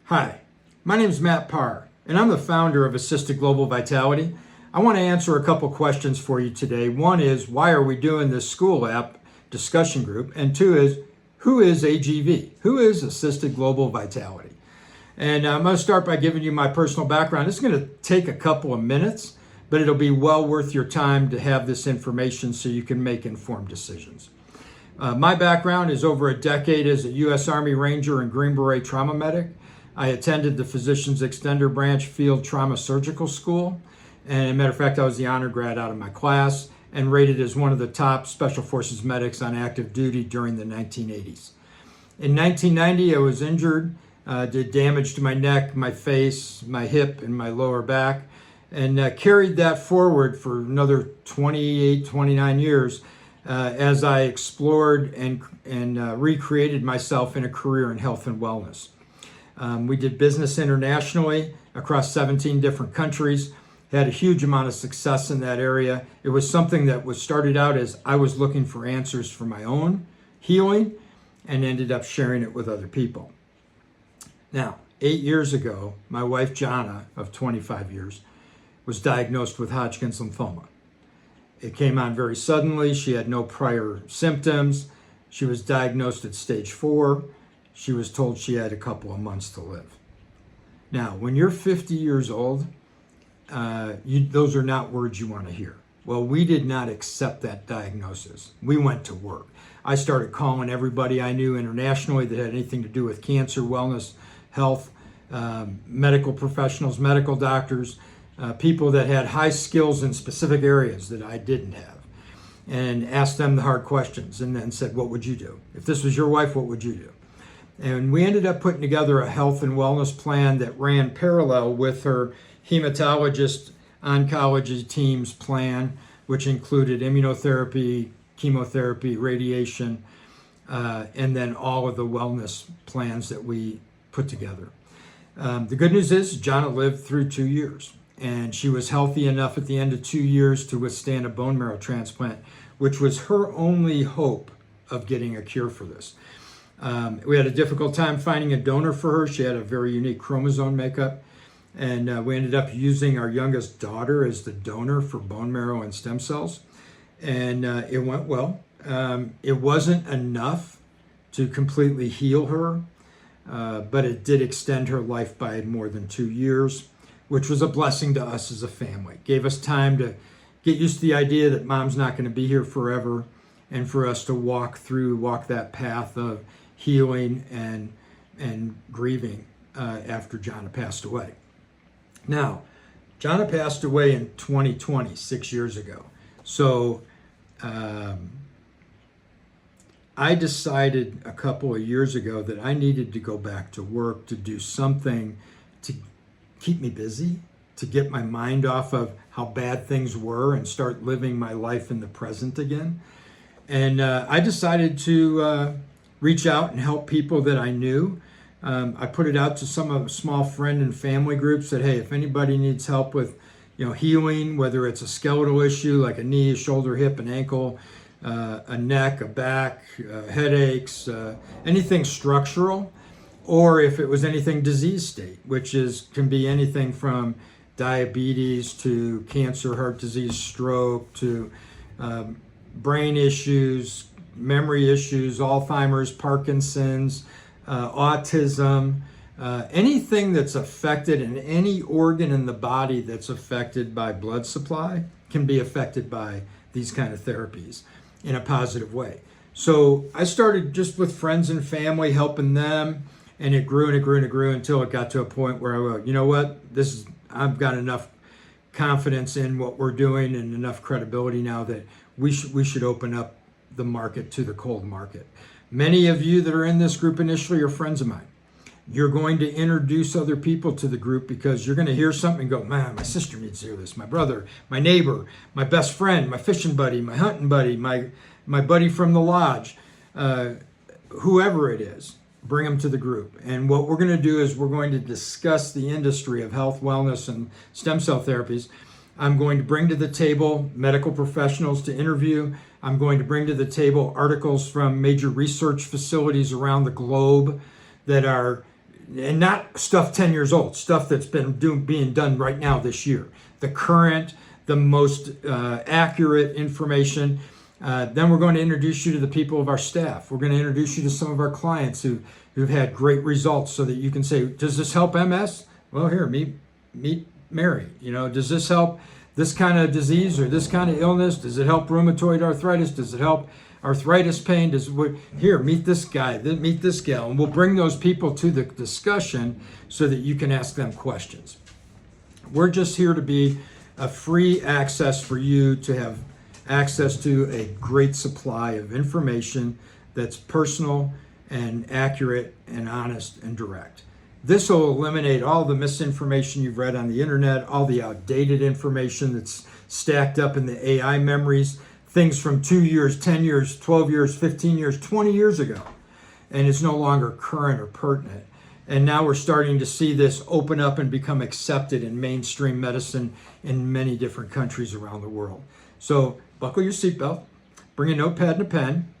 Hi, my name is Matt Parr, and I'm the founder of Assisted Global Vitality. I want to answer a couple questions for you today. One is, why are we doing this Skool app discussion group? And two is, who is AGV? Who is Assisted Global Vitality? And I'm going to start by giving you my personal background. It's going to take a couple of minutes, but it'll be well worth your time to have this information so you can make informed decisions. My background is over a decade as a U.S. Army Ranger and Green Beret trauma medic. I attended the Physicians Extender Branch Field Trauma Surgical School. And as a matter of fact, I was the honor grad out of my class and rated as one of the top Special Forces medics on active duty during the 1980s. In 1990, I was injured, did damage to my neck, my face, my hip, and my lower back, and carried that forward for another 28, 29 years as I explored and recreated myself in a career in health and wellness. We did business internationally across 17 different countries, had a huge amount of success in that area. It was something that was started out as I was looking for answers for my own healing and ended up sharing it with other people. Now, 8 years ago, my wife, Jana, of 25 years, was diagnosed with Hodgkin's lymphoma. It came on very suddenly. She had no prior symptoms. She was diagnosed at stage 4. She was told she had a couple of months to live. Now, when you're 50 years old, those are not words you want to hear. Well, we did not accept that diagnosis. We went to work. I started calling everybody I knew internationally that had anything to do with cancer, wellness, health, medical professionals, medical doctors, people that had high skills in specific areas that I didn't have, and asked them the hard questions and then said, what would you do? If this was your wife, what would you do? And we ended up putting together a health and wellness plan that ran parallel with her hematologist oncology team's plan, which included immunotherapy, chemotherapy, radiation, and then all of the wellness plans that we put together. The good news is Jana lived through 2 years, and she was healthy enough at the end of 2 years to withstand a bone marrow transplant, which was her only hope of getting a cure for this. We had a difficult time finding a donor for her. She had a very unique chromosome makeup, and we ended up using our youngest daughter as the donor for bone marrow and stem cells, and it went well. It wasn't enough to completely heal her, but it did extend her life by more than 2 years, which was a blessing to us as a family. It gave us time to get used to the idea that mom's not going to be here forever, and for us to walk that path of healing and grieving after Jana passed away. Now, Jana passed away in 2020, 6 years ago. So I decided a couple of years ago that I needed to go back to work, to do something to keep me busy, to get my mind off of how bad things were and start living my life in the present again. And I decided to reach out and help people that I knew. I put it out to some of small friend and family groups that, hey, if anybody needs help with, healing, whether it's a skeletal issue like a knee, a shoulder, hip, an ankle, a neck, a back, headaches, anything structural, or if it was anything disease state, which can be anything from diabetes to cancer, heart disease, stroke, to brain issues, memory issues, Alzheimer's, Parkinson's, autism, anything that's affected in any organ in the body that's affected by blood supply can be affected by these kind of therapies in a positive way. So I started just with friends and family, helping them, and it grew and it grew and it grew until it got to a point where I went, you know what, I've got enough confidence in what we're doing and enough credibility now that we should open up the market to the cold market. Many of you that are in this group initially are friends of mine. You're going to introduce other people to the group because you're going to hear something and go, man, my sister needs to hear this, my brother, my neighbor, my best friend, my fishing buddy, my hunting buddy, my buddy from the lodge, whoever it is, bring them to the group. And what we're going to do is we're going to discuss the industry of health, wellness, and stem cell therapies. I'm going to bring to the table medical professionals to interview. I'm going to bring to the table articles from major research facilities around the globe that are and not stuff 10 years old, stuff that's been being done right now this year. The current, the most accurate information. Then we're going to introduce you to the people of our staff. We're going to introduce you to some of our clients who've had great results, so that you can say, does this help MS? Well, here, meet Mary. Does this help this kind of disease or this kind of illness? Does it help rheumatoid arthritis? Does it help arthritis pain? Here, meet this guy, meet this gal, and we'll bring those people to the discussion so that you can ask them questions. We're just here to be a free access for you to have access to a great supply of information that's personal and accurate and honest and direct. This will eliminate all the misinformation you've read on the internet, all the outdated information that's stacked up in the AI memories, things from 2 years, 10 years, 12 years, 15 years, 20 years ago, and it's no longer current or pertinent. And now we're starting to see this open up and become accepted in mainstream medicine in many different countries around the world. So buckle your seatbelt, bring a notepad and a pen,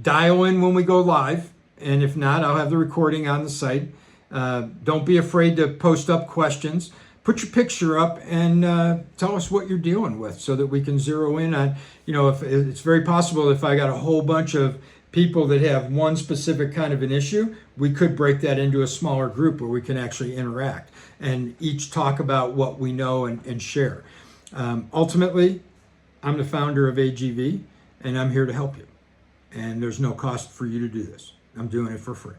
dial in when we go live, and if not, I'll have the recording on the site. Don't be afraid to post up questions. Put your picture up and tell us what you're dealing with so that we can zero in on, if it's very possible if I got a whole bunch of people that have one specific kind of an issue, we could break that into a smaller group where we can actually interact and each talk about what we know and share. Ultimately, I'm the founder of AGV, and I'm here to help you. And there's no cost for you to do this. I'm doing it for free.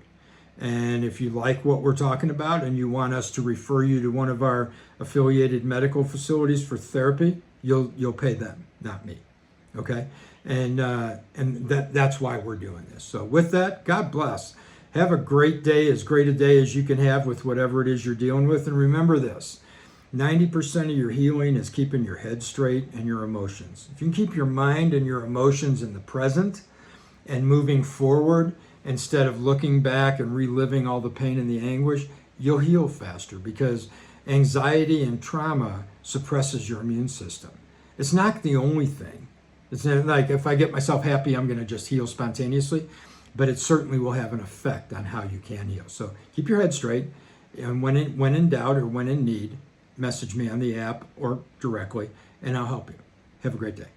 And if you like what we're talking about and you want us to refer you to one of our affiliated medical facilities for therapy, you'll pay them, not me. Okay? And that's why we're doing this. So with that, God bless. Have a great day, as great a day as you can have with whatever it is you're dealing with. And remember this, 90% of your healing is keeping your head straight and your emotions. If you can keep your mind and your emotions in the present and moving forward instead of looking back and reliving all the pain and the anguish, you'll heal faster, because anxiety and trauma suppresses your immune system. It's not the only thing. It's not like if I get myself happy, I'm going to just heal spontaneously, but it certainly will have an effect on how you can heal. So keep your head straight, and when in doubt or when in need, message me on the app or directly, and I'll help you. Have a great day.